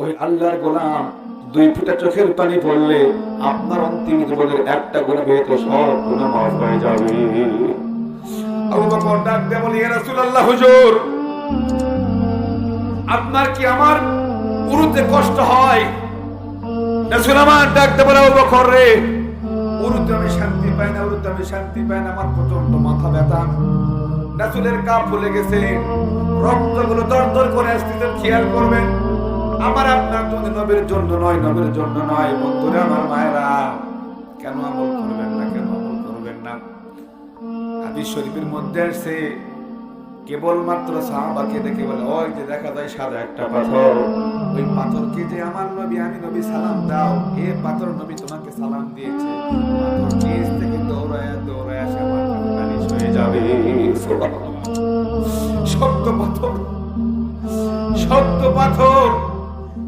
ওই আল্লাহর গোলাম 2 ফোঁটা চোখের পানি পড়লে আপনার অন্তিম জীবনের একটা গুনাহ বেহেতে সব গুনাহ মাফ হয়ে যাবে। আবু বকর ডাক দিয়ে বলে, ইয়া রাসূলুল্লাহ, হুজুর আপনার কি আমার উরুতে কষ্ট হয়? রাসূল আমার ডাক দিয়ে বলে, আবু বকর রে, উরুতে আমি শান্তি পাই না, উরুতে আমি শান্তি পাই না, আমার প্রচন্ড মাথা ব্যথা। রাসূলের কাপ ফুলে গেছে, রক্তগুলো দরদর করে আসতেছে। খেয়াল করবেন, আমার আপনার যদি নবীর জন্য নয়, নবীর জন্য নয়। বন্ধুরা আমার, মায়েরা, কেন আমল করবেন না, কেন আমল করবেন না? হাদিস শরীফের মধ্যে আসছে, কেবলমাত্র সাহাবাকে দেখে বলে, ওই যে দেখা যায় সাদা একটা পাথর, ওই পাথরকে যে আমার নবী, আমি নবী সালাম দাও, এ পাথর নবী তোমাকে সালাম দিয়েছে। পাথর নিজ থেকে দৌড়ায় দৌড়ায় আসে আমার কাছে বালিশ হয়ে যাবে। সত্য পাথর, সত্য পাথর